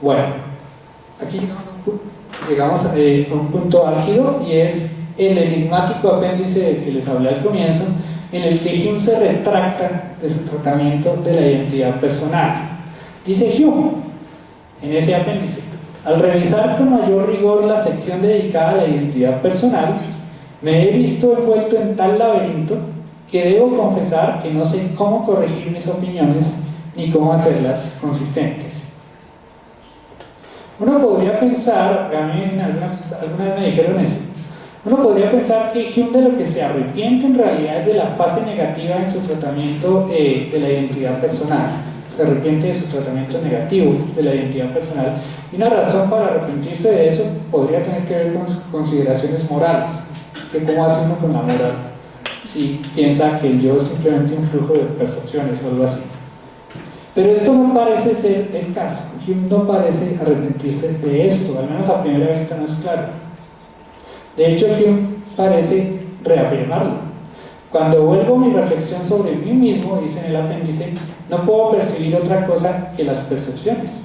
Bueno, aquí llegamos a un punto álgido y es el enigmático apéndice del que les hablé al comienzo, en el que Hume se retracta de su tratamiento de la identidad personal. Dice Hume en ese apéndice: al revisar con mayor rigor la sección dedicada a la identidad personal, me he visto envuelto en tal laberinto que debo confesar que no sé cómo corregir mis opiniones ni cómo hacerlas consistentes. Uno podría pensar, a mí alguna vez me dijeron eso, uno podría pensar que Hume de lo que se arrepiente en realidad es de la fase negativa en su tratamiento de la identidad personal. Se arrepiente de su tratamiento negativo de la identidad personal, y una razón para arrepentirse de eso podría tener que ver con consideraciones morales, que cómo hace uno con la moral si piensa que el yo es simplemente un flujo de percepciones o algo así. Pero esto no parece ser el caso. Hume no parece arrepentirse de esto, al menos a primera vista no es claro. De hecho, Hume parece reafirmarlo. Cuando vuelvo mi reflexión sobre mí mismo, dice en el apéndice, no puedo percibir otra cosa que las percepciones.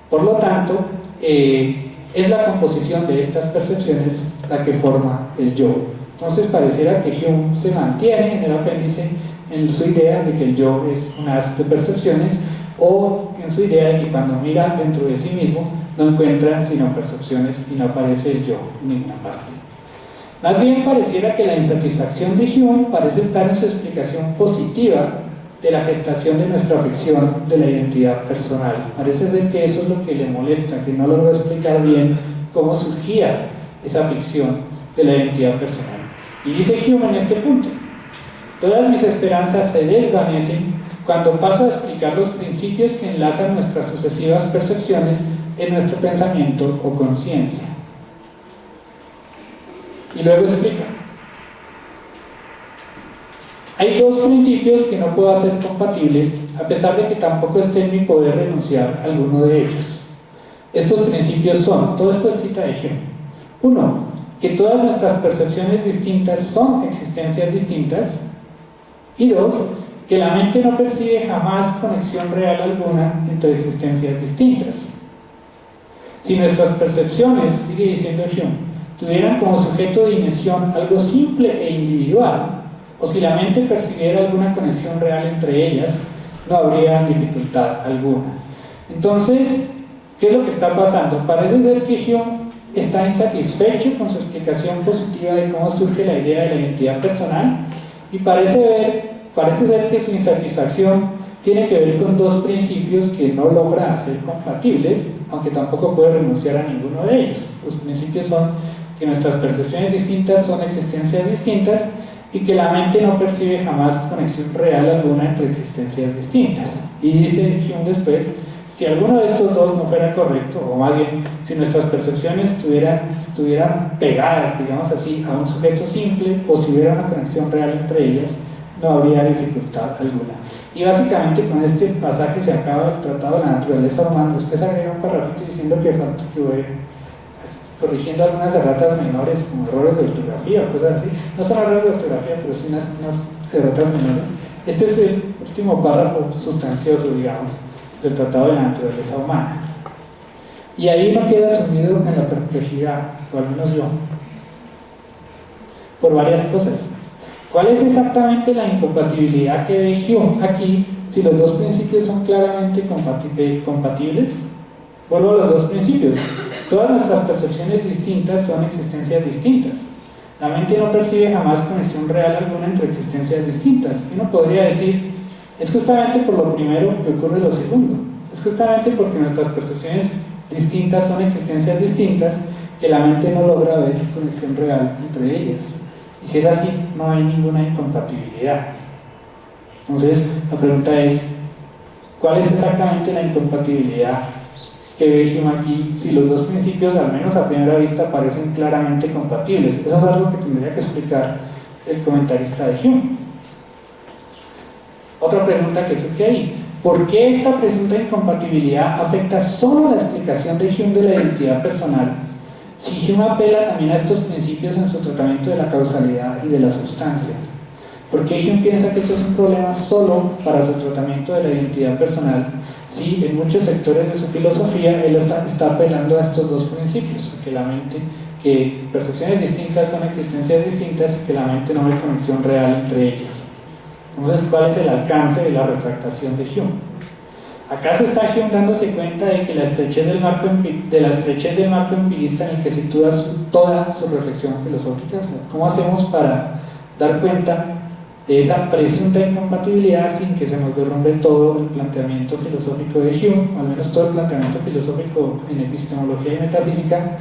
Por lo tanto, es la composición de estas percepciones la que forma el yo. Entonces pareciera que Hume se mantiene en el apéndice en su idea de que el yo es un haz de percepciones, o en su idea de que cuando mira dentro de sí mismo no encuentra sino percepciones y no aparece el yo en ninguna parte. Más bien pareciera que la insatisfacción de Hume parece estar en su explicación positiva de la gestación de nuestra ficción de la identidad personal. Parece ser que eso es lo que le molesta, que no logró explicar bien cómo surgía esa ficción de la identidad personal. Y dice Hume en este punto: todas mis esperanzas se desvanecen cuando paso a explicar los principios que enlazan nuestras sucesivas percepciones en nuestro pensamiento o conciencia. Y luego explica: hay dos principios que no puedo hacer compatibles, a pesar de que tampoco esté en mi poder renunciar a alguno de ellos. Estos principios son, todo esto es cita de Hume: 1, que todas nuestras percepciones distintas son existencias distintas, y 2, que la mente no percibe jamás conexión real alguna entre existencias distintas. Si nuestras percepciones, sigue diciendo Hume, tuvieran como sujeto de dimensión algo simple e individual, o si la mente percibiera alguna conexión real entre ellas, no habría dificultad alguna. Entonces, ¿qué es lo que está pasando? Parece ser que Hume está insatisfecho con su explicación positiva de cómo surge la idea de la identidad personal, y parece ser que su insatisfacción tiene que ver con dos principios que no logra hacer compatibles, aunque tampoco puede renunciar a ninguno de ellos. Los principios son que nuestras percepciones distintas son existencias distintas, y que la mente no percibe jamás conexión real alguna entre existencias distintas. Y dice Hume después: si alguno de estos dos no fuera correcto, o más bien, si nuestras percepciones estuvieran pegadas, digamos así, a un sujeto simple, o si hubiera una conexión real entre ellas, no habría dificultad alguna. Y básicamente con este pasaje se acaba el tratado de la naturaleza humana. Después agrega un parrafito diciendo que voy corrigiendo algunas erratas menores, como errores de ortografía o cosas así. No son errores de ortografía, pero sí unas erratas menores. Este es el último párrafo sustancioso, digamos, del tratado de la naturaleza humana. Y ahí no queda sumido en la perplejidad, o al menos yo, por varias cosas. ¿Cuál es exactamente la incompatibilidad que ve Hume aquí si los dos principios son claramente compatibles? Vuelvo a los dos principios. Todas nuestras percepciones distintas son existencias distintas. La mente no percibe jamás conexión real alguna entre existencias distintas. Y uno podría decir: es justamente por lo primero que ocurre lo segundo. Es justamente porque nuestras percepciones distintas son existencias distintas que la mente no logra ver conexión real entre ellas. Y si es así, no hay ninguna incompatibilidad. Entonces, la pregunta es: ¿cuál es exactamente la incompatibilidad que ve Hume aquí si los dos principios, al menos a primera vista, parecen claramente compatibles? Eso es algo que tendría que explicar el comentarista de Hume. Otra pregunta que surge ahí: ¿por qué esta presunta incompatibilidad afecta solo la explicación de Hume de la identidad personal, si Hume apela también a estos principios en su tratamiento de la causalidad y de la sustancia? ¿Por qué Hume piensa que esto es un problema solo para su tratamiento de la identidad personal, si en muchos sectores de su filosofía él está apelando a estos dos principios, que percepciones distintas son existencias distintas y que la mente no hay conexión real entre ellas. Entonces, ¿cuál es el alcance de la retractación de Hume? ¿Acaso está Hume dándose cuenta de que la estrechez del marco empirista en el que sitúa toda su reflexión filosófica? O sea, ¿cómo hacemos para dar cuenta de esa presunta incompatibilidad sin que se nos derrumbe todo el planteamiento filosófico de Hume, o al menos todo el planteamiento filosófico en epistemología y metafísica,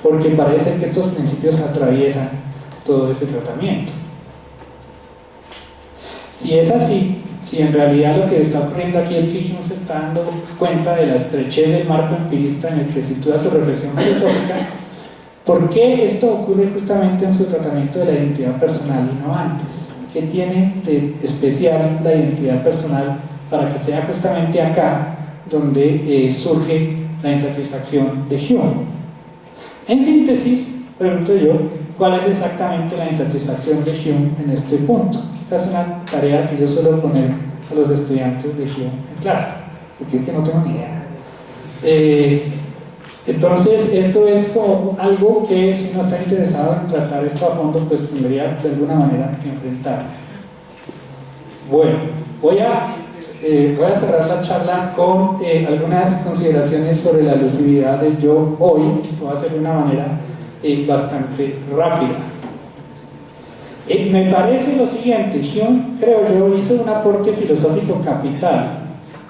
porque parece que estos principios atraviesan todo ese tratamiento? Si es así, si en realidad lo que está ocurriendo aquí es que Hume se está dando cuenta de la estrechez del marco empirista en el que sitúa su reflexión filosófica, ¿por qué esto ocurre justamente en su tratamiento de la identidad personal y no antes? ¿Qué tiene de especial la identidad personal para que sea justamente acá donde surge la insatisfacción de Hume? En síntesis, pregunto yo, ¿cuál es exactamente la insatisfacción de Hume en este punto? Esta es una tarea que yo suelo poner a los estudiantes de Hume en clase, porque es que no tengo ni idea. Entonces, esto es como algo que si uno está interesado en tratar esto a fondo, pues tendría de alguna manera que enfrentar. Bueno, voy a cerrar la charla con algunas consideraciones sobre la elusividad del yo hoy. Lo voy a hacer de una manera bastante rápida. Me parece lo siguiente: Hume, creo yo, hizo un aporte filosófico capital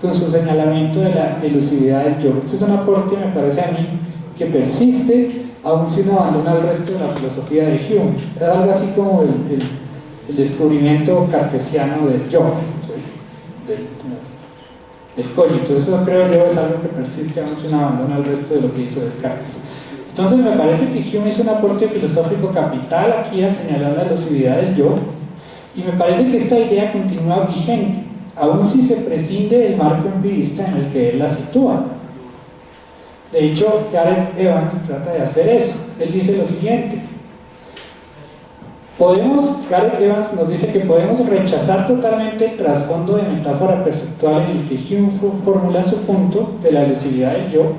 con su señalamiento de la elusividad del yo. Este es un aporte, me parece a mí, que persiste aun si uno abandona el resto de la filosofía de Hume. Es algo así como el descubrimiento cartesiano del yo, del cogito. Eso creo yo es algo que persiste aun si uno abandona el resto de lo que hizo Descartes. Entonces me parece que Hume hizo un aporte filosófico capital aquí al señalar la elusividad del yo, y me parece que esta idea continúa vigente, aun si se prescinde del marco empirista en el que él la sitúa. De hecho, Gareth Evans trata de hacer eso. Él dice lo siguiente: Gareth Evans nos dice que podemos rechazar totalmente el trasfondo de metáfora perceptual en el que Hume formula su punto de la elusividad del yo,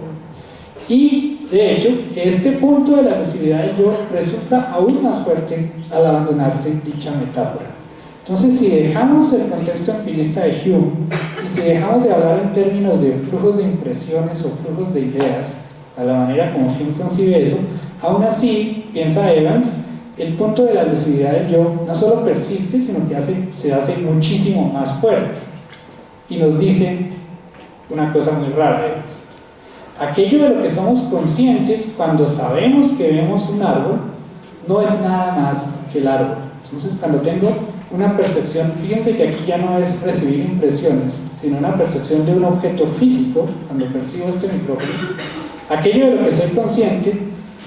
y de hecho, este punto de la elusividad del yo resulta aún más fuerte al abandonarse dicha metáfora. Entonces, si dejamos el contexto empirista de Hume y si dejamos de hablar en términos de flujos de impresiones o flujos de ideas, a la manera como Hume concibe eso, aún así, piensa Evans, el punto de la elusividad del yo no solo persiste, sino que se hace muchísimo más fuerte. Y nos dice una cosa muy rara, Evans. Aquello de lo que somos conscientes cuando sabemos que vemos un árbol no es nada más que el árbol. Entonces, cuando tengo una percepción, fíjense que aquí ya no es recibir impresiones, sino una percepción de un objeto físico. Cuando percibo este micrófono, aquello de lo que soy consciente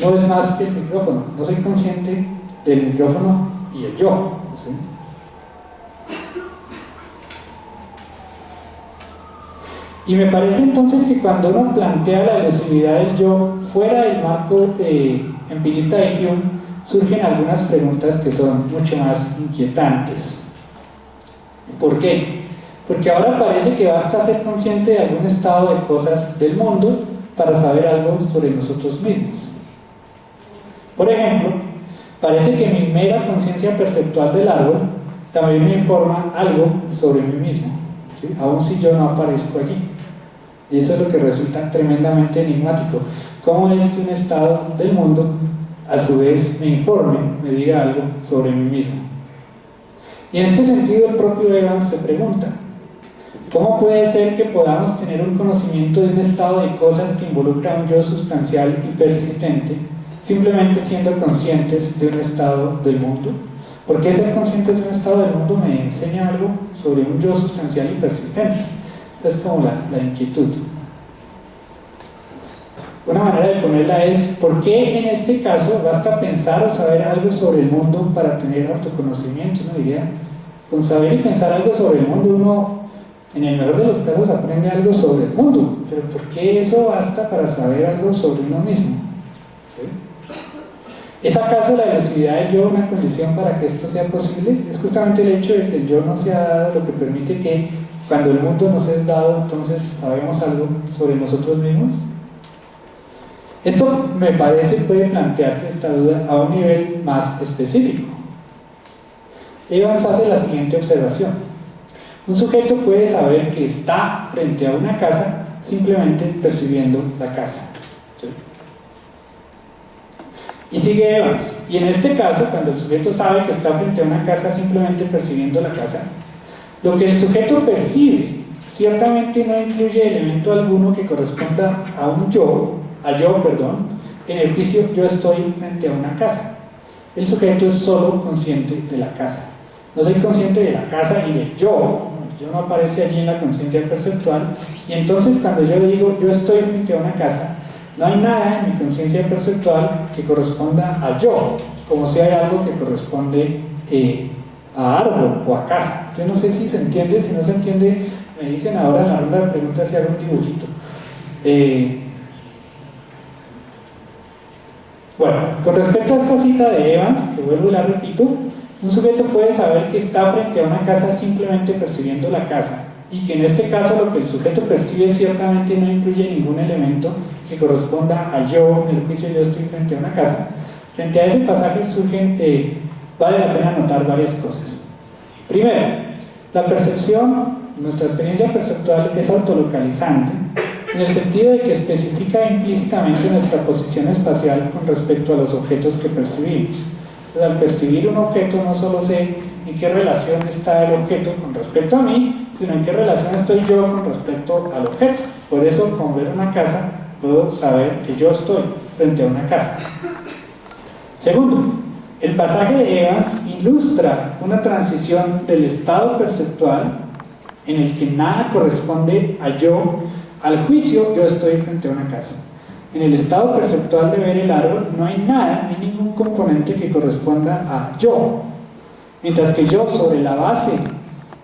no es más que el micrófono. No soy consciente del micrófono y el yo, ¿sí? Y me parece entonces que cuando uno plantea la elusividad del yo fuera del marco empirista de Hume, surgen algunas preguntas que son mucho más inquietantes. ¿Por qué? Porque ahora parece que basta ser consciente de algún estado de cosas del mundo para saber algo sobre nosotros mismos. Por ejemplo, parece que mi mera conciencia perceptual del árbol también me informa algo sobre mí mismo, ¿sí? Aun si yo no aparezco allí. Y eso es lo que resulta tremendamente enigmático. ¿Cómo es que un estado del mundo a su vez me informe, me diga algo sobre mí mismo? Y en este sentido el propio Evans se pregunta: ¿cómo puede ser que podamos tener un conocimiento de un estado de cosas que involucra un yo sustancial y persistente, simplemente siendo conscientes de un estado del mundo? ¿Por qué ser conscientes de un estado del mundo me enseña algo sobre un yo sustancial y persistente? Esta es como la inquietud. Una manera de ponerla es: ¿por qué en este caso basta pensar o saber algo sobre el mundo para tener autoconocimiento? Uno diría, con saber y pensar algo sobre el mundo uno, en el mejor de los casos, aprende algo sobre el mundo, pero ¿por qué eso basta para saber algo sobre uno mismo? ¿Sí? ¿Es acaso la velocidad del yo una condición para que esto sea posible? Es justamente el hecho de que el yo no se ha dado lo que permite que cuando el mundo nos es dado, entonces sabemos algo sobre nosotros mismos. Esto me parece puede plantearse esta duda a un nivel más específico. Evans hace la siguiente observación: un sujeto puede saber que está frente a una casa simplemente percibiendo la casa. ¿Sí? Y sigue Evans, y en este caso, cuando el sujeto sabe que está frente a una casa simplemente percibiendo la casa, lo que el sujeto percibe ciertamente no incluye elemento alguno que corresponda a en el juicio yo estoy frente a una casa. El sujeto es solo consciente de la casa. No soy consciente de la casa y del yo. El yo no aparece allí en la conciencia perceptual, y entonces cuando yo digo yo estoy frente a una casa, no hay nada en mi conciencia perceptual que corresponda a yo, como si hay algo que corresponde a árbol o a casa. Yo no sé si se entiende. Si no se entiende, me dicen ahora en la ronda de preguntas si hago un dibujito. Bueno, con respecto a esta cita de Evans, que vuelvo y la repito, un sujeto puede saber que está frente a una casa simplemente percibiendo la casa, y que en este caso lo que el sujeto percibe ciertamente no incluye ningún elemento que corresponda a yo, en el juicio yo estoy frente a una casa. Frente a ese pasaje vale la pena notar varias cosas. Primero, la percepción, nuestra experiencia perceptual es autolocalizante, en el sentido de que especifica implícitamente nuestra posición espacial con respecto a los objetos que percibimos. Entonces, al percibir un objeto no solo sé en qué relación está el objeto con respecto a mí, sino en qué relación estoy yo con respecto al objeto. Por eso, con ver una casa, puedo saber que yo estoy frente a una casa. Segundo, el pasaje de Evans ilustra una transición del estado perceptual en el que nada corresponde a yo, al juicio yo estoy frente a una casa. En el estado perceptual de ver el árbol no hay nada, no hay ningún componente que corresponda a yo, mientras que yo, sobre la base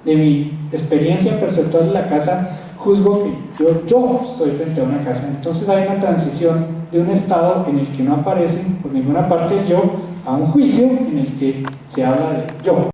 de mi experiencia perceptual de la casa, juzgo que yo estoy frente a una casa. Entonces hay una transición de un estado en el que no aparece por ninguna parte el yo a un juicio en el que se habla de yo.